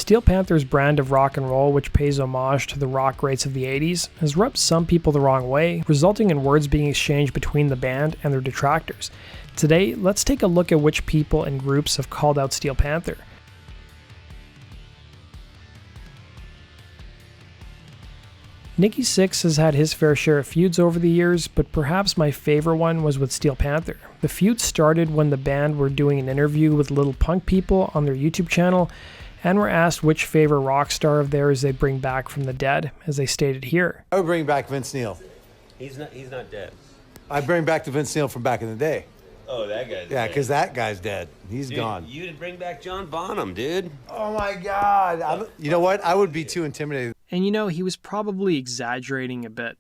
Steel Panther's brand of rock and roll, which pays homage to the rock greats of the 80s, has rubbed some people the wrong way, resulting in words being exchanged between the band and their detractors. Today, let's take a look at which people and groups have called out Steel Panther. Nikki Sixx has had his fair share of feuds over the years, but perhaps my favorite one was with Steel Panther. The feud started when the band were doing an interview with Little Punk People on their YouTube channel, and were asked which favorite rock star of theirs they'd bring back from the dead, as they stated here. I would bring back Vince Neil. He's not dead. I'd bring back the Vince Neil from back in the day. Oh, that guy's Yeah, dead. because that guy's dead. He's gone. You'd bring back John Bonham, dude. Oh my God. You know what? I would be too intimidated. And you know, he was probably exaggerating a bit.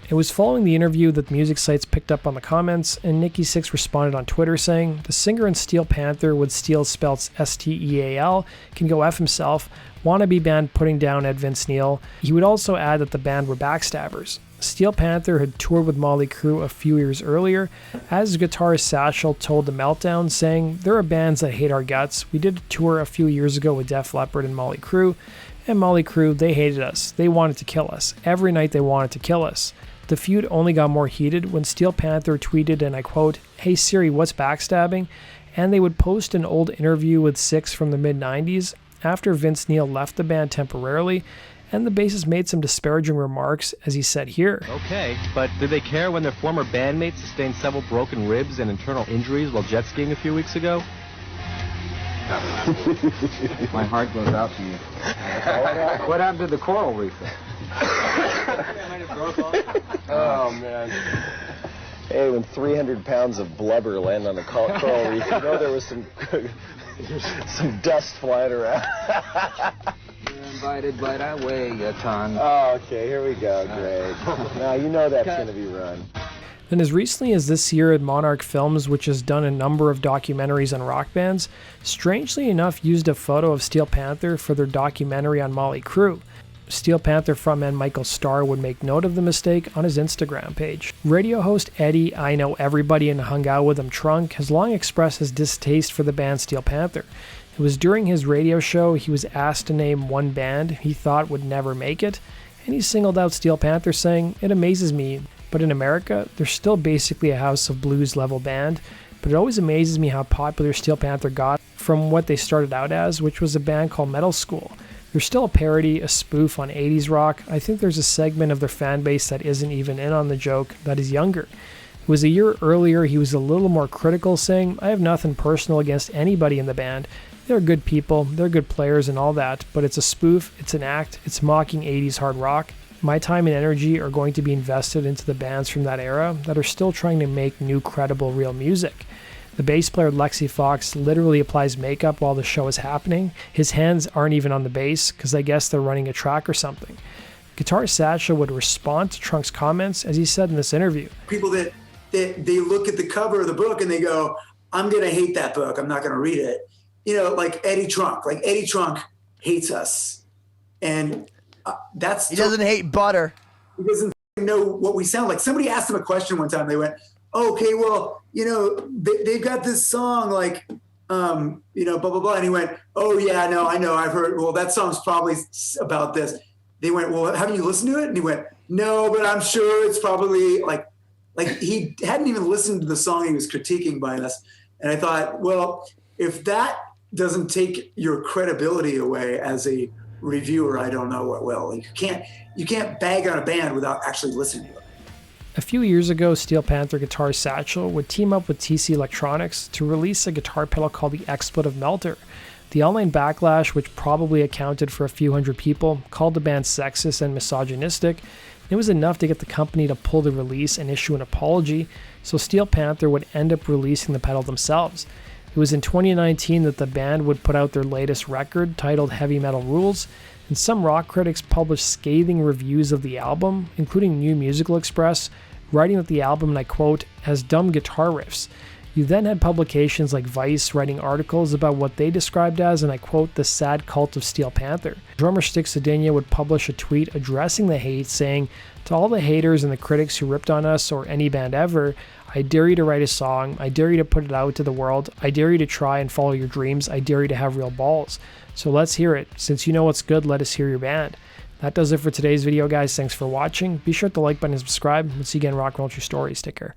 It was following the interview that music sites picked up on the comments, and Nikki Sixx responded on Twitter saying, "The singer in Steel Panther, with Steel spelled S-T-E-A-L, can go F himself. Wannabe band putting down Ed Vince Neil." He would also add that the band were backstabbers. Steel Panther had toured with Motley Crue a few years earlier, as guitarist Satchel told The Meltdown, saying, "There are bands that hate our guts. We did a tour a few years ago with Def Leppard and Motley Crue, and Motley Crue, they hated us. They wanted to kill us. Every night they wanted to kill us." The feud only got more heated when Steel Panther tweeted, and I quote, "Hey Siri, what's backstabbing?" And they would post an old interview with Sixx from the mid-90s after Vince Neil left the band temporarily, and the bassist made some disparaging remarks, as he said here. Okay, but did they care when their former bandmates sustained several broken ribs and internal injuries while jet skiing a few weeks ago? My heart goes out to you. What happened to the coral reef? Oh, man. Hey, when 300 pounds of blubber land on a coral reef, you know there was some dust flying around. You're invited, but I weigh a ton. Oh, okay, here we go. Great. Now, you know that's going to be run. Then as recently as this year, Monarch Films, which has done a number of documentaries on rock bands, strangely enough used a photo of Steel Panther for their documentary on Motley Crue. Steel Panther frontman Michael Starr would make note of the mistake on his Instagram page. Radio host Eddie, I Know Everybody and Hung Out With Him Trunk, has long expressed his distaste for the band Steel Panther. It was during his radio show he was asked to name one band he thought would never make it, and he singled out Steel Panther, saying, "It amazes me, but in America, they're still basically a House of Blues level band, but it always amazes me how popular Steel Panther got from what they started out as, which was a band called Metal School. They're still a parody, a spoof on 80s rock. I think there's a segment of their fan base that isn't even in on the joke that is younger." It was a year earlier he was a little more critical, saying, "I have nothing personal against anybody in the band. They're good people, they're good players and all that, but it's a spoof, it's an act, it's mocking 80s hard rock. My time and energy are going to be invested into the bands from that era that are still trying to make new, credible, real music." The bass player Lexi Fox literally applies makeup while the show is happening. His hands aren't even on the bass because I guess they're running a track or something. Guitarist Satchel would respond to Trunk's comments, as he said in this interview. People that they look at the cover of the book and they go, "I'm going to hate that book. I'm not going to read it." You know, like Eddie Trunk. Like Eddie Trunk hates us. And that's... He doesn't hate butter. He doesn't know what we sound like. Somebody asked him a question one time. They went, "Okay, well, you know, they've got this song like, you know, blah, blah, blah." And he went, "Oh, yeah, no, I know. I've heard. Well, that song's probably about this." They went, "Well, haven't you listened to it?" And he went, "No, but I'm sure it's probably like he hadn't even listened to the song he was critiquing by us." And I thought, well, if that doesn't take your credibility away as a reviewer, I don't know what will. Like, you can't bag on a band without actually listening to it. A few years ago, Steel Panther guitarist Satchel would team up with TC Electronics to release a guitar pedal called the Expletive Melter. The online backlash, which probably accounted for a few hundred people, called the band sexist and misogynistic. It was enough to get the company to pull the release and issue an apology, so Steel Panther would end up releasing the pedal themselves. It was in 2019 that the band would put out their latest record, titled Heavy Metal Rules, and some rock critics published scathing reviews of the album, including New Musical Express, writing that the album, and I quote, "has dumb guitar riffs." You then had publications like Vice writing articles about what they described as, and I quote, the sad cult of Steel Panther. Drummer Styx Adenia would publish a tweet addressing the hate, saying, "To all the haters and the critics who ripped on us or any band ever, I dare you to write a song, I dare you to put it out to the world, I dare you to try and follow your dreams, I dare you to have real balls. So let's hear it. Since you know what's good, let us hear your band." That does it for today's video, guys. Thanks for watching. Be sure to like button and subscribe. Let's see you again, rock and roll your stories. Take care.